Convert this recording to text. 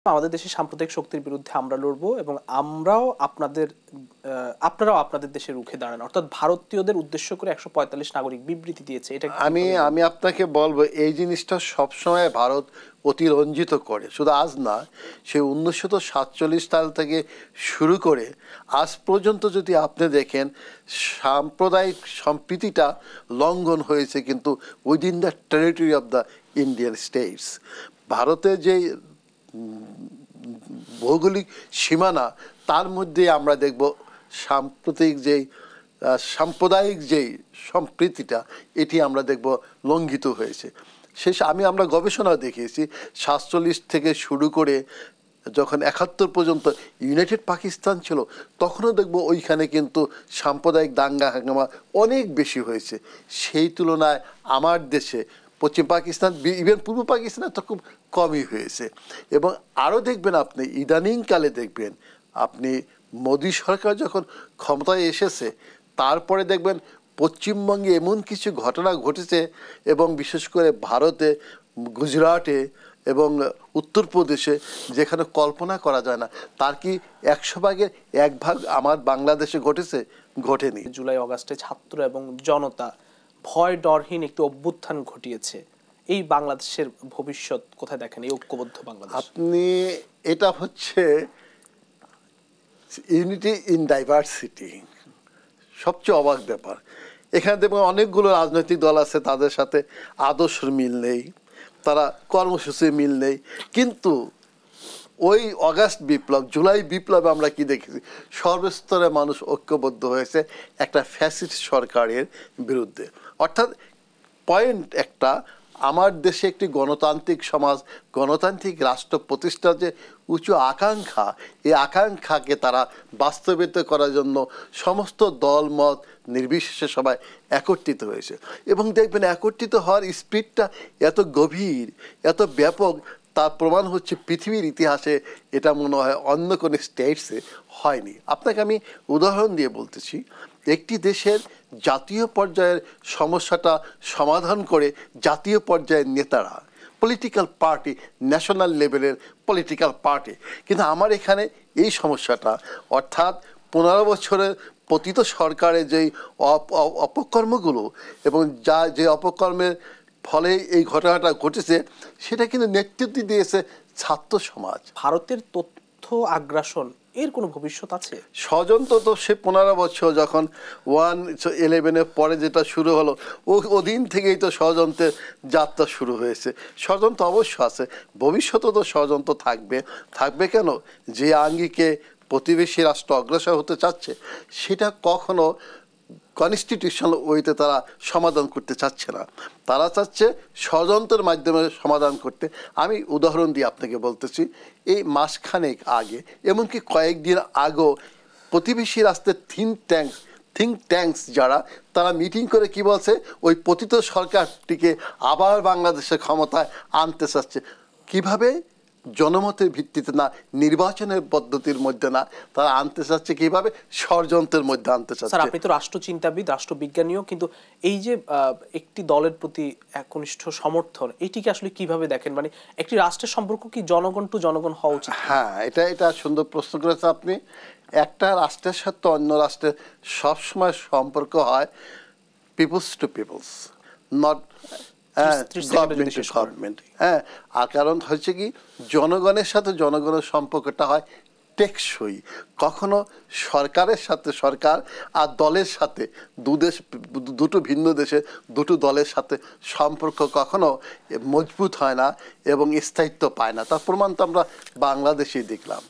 আমাদের দেশের সাম্প্রদায়িক শক্তির বিরুদ্ধে আমরা লড়বো এবং আপনারাও আপনাদের দেশে রুখে দাঁড়ান, অর্থাৎ ভারতীয়দের উদ্দেশ্য করে 145 নাগরিক বিবৃতি দিয়েছে। এটা আমি আপনাকে বলবো, এই জিনিসটা সবসময় ভারত অতিরঞ্জিত করে, শুধু আজ না, সে 1947 সাল থেকে শুরু করে আজ পর্যন্ত যদি আপনি দেখেন সাম্প্রদায়িক সম্প্রীতিটা লঙ্ঘন হয়েছে কিন্তু within the territory of the Indian states. ভারতের যে ভৌগোলিক সীমানা তার মধ্যে আমরা দেখব সাম্প্রদায়িক যেই সম্প্রীতিটা এটি আমরা দেখব লঙ্ঘিত হয়েছে। আমরা গবেষণা দেখিয়েছি 47 থেকে শুরু করে যখন 71 পর্যন্ত ইউনাইটেড পাকিস্তান ছিল তখনও দেখব ওইখানে কিন্তু সাম্প্রদায়িক দাঙ্গা হাঙ্গামা অনেক বেশি হয়েছে। সেই তুলনায় আমার দেশে পশ্চিম পাকিস্তান, ইভেন পূর্ব পাকিস্তানে তো খুব কমই হয়েছে। এবং আরও দেখবেন আপনি ইদানিংকালে দেখবেন আপনি মোদী সরকার যখন ক্ষমতায় এসেছে তারপরে দেখবেন পশ্চিমবঙ্গে এমন কিছু ঘটনা ঘটেছে এবং বিশেষ করে ভারতে, গুজরাটে এবং উত্তরপ্রদেশে যেখানে কল্পনা করা যায় না। তার কি 100 ভাগের 1 ভাগ আমার বাংলাদেশে ঘটেছে? ঘটেনি। জুলাই অগাস্টে ছাত্র এবং জনতা ভয় ডরহীন একটি অভ্যুত্থান ঘটিয়েছে। এই বাংলাদেশের ভবিষ্যৎ কোথায় দেখেন, এই ঐক্যবদ্ধ বাংলাদেশ? আপনি এটা হচ্ছে ইউনিটি ইন ডাইভার্সিটি, সবচেয়ে অবাক ব্যাপার। এখানে দেখবেন অনেকগুলো রাজনৈতিক দল আছে, তাদের সাথে আদর্শের মিল নেই, তারা কর্মসূচির মিল নেই, কিন্তু ওই অগাস্ট বিপ্লব, জুলাই বিপ্লবে আমরা কি দেখেছি? সর্বস্তরে মানুষ ঐক্যবদ্ধ হয়েছে একটা ফ্যাসিস্ট সরকারের বিরুদ্ধে। অর্থাৎ পয়েন্ট একটা, আমার দেশে একটি গণতান্ত্রিক সমাজ, গণতান্ত্রিক রাষ্ট্র প্রতিষ্ঠার যে উঁচু আকাঙ্ক্ষা, এই আকাঙ্ক্ষাকে তারা বাস্তবায়িত করার জন্য সমস্ত দল মত নির্বিশেষে সবাই একত্রিত হয়েছে। এবং দেখবেন একত্রিত হওয়ার স্পিরিটটা এত গভীর, এত ব্যাপক, তার প্রমাণ হচ্ছে পৃথিবীর ইতিহাসে এটা মনে হয় অন্য কোনো স্টেটসে হয়নি। আপনাকে আমি উদাহরণ দিয়ে বলতেছি, একটি দেশের জাতীয় পর্যায়ের সমস্যাটা সমাধান করে জাতীয় পর্যায়ের নেতারা, পলিটিক্যাল পার্টি, ন্যাশনাল লেভেলের পলিটিক্যাল পার্টি। কিন্তু আমার এখানে এই সমস্যাটা, অর্থাৎ 15 বছরের পতিত সরকারের যেই অপকর্মগুলো এবং যে অপকর্মের ফলে এই ঘটনাটা ঘটেছে, সেটা কিন্তু নেতৃত্ব দিয়েছে ছাত্র সমাজ। ভারতের তথ্য আগ্রাসন এর কোনো ভবিষ্যৎ আছে? ষড়যন্ত্র তো সে 15 বছর যখন 1/11 পরে যেটা শুরু হলো, ওদিন থেকেই তো ষড়যন্ত্রের যাত্রা শুরু হয়েছে। ষড়যন্ত্র অবশ্য আছে, ভবিষ্যতে তো ষড়যন্ত্র থাকবে কেন? যে আঙ্গিকে প্রতিবেশী রাষ্ট্র অগ্রসর হতে চাচ্ছে সেটা কখনো কনস্টিটিউশনাল ওয়েতে তারা সমাধান করতে চাচ্ছে না, তারা চাচ্ছে ষড়যন্ত্রের মাধ্যমে সমাধান করতে। আমি উদাহরণ দিয়ে আপনাকে বলতেছি, এই মাসখানেক আগে, এমনকি কয়েকদিন আগেও প্রতিবেশী রাষ্ট্রের থিঙ্ক ট্যাঙ্কস যারা, তারা মিটিং করে কি বলছে, ওই পতিত সরকারটিকে আবার বাংলাদেশের ক্ষমতায় আনতে চাচ্ছে। কিভাবে? জনমতের ভিত্তিতে না, নির্বাচনের পদ্ধতির মধ্যে না, তারা আনতে চাচ্ছে কিভাবে? ষড়যন্ত্রের মধ্যে আনতে চাচ্ছে। স্যার, আপনি তো রাষ্ট্রচিন্তাবিদ, রাষ্ট্রবিজ্ঞানীও, কিন্তু এই যে একটি দলের প্রতি একনিষ্ঠ সমর্থন, এটিকে আসলে কিভাবে দেখেন? মানে একটি রাষ্ট্রের সম্পর্ক কি জনগণ টু জনগণ হওয়া উচিত? হ্যাঁ, এটা সুন্দর প্রশ্ন করেছে আপনি। একটা রাষ্ট্রের সাথে অন্য রাষ্ট্রের সবসময় সম্পর্ক হয় peoples to peoples, not government. হ্যাঁ, আর কারণ হচ্ছে কি, জনগণের সাথে জনগণের সম্পর্কটা হয় টেকসই। কখনো সরকারের সাথে সরকার আর দলের সাথে, দুটো ভিন্ন দেশে দুটো দলের সাথে সম্পর্ক কখনো মজবুত হয় না এবং স্থায়িত্ব পায় না। তার প্রমাণ তো আমরা বাংলাদেশেই দেখলাম।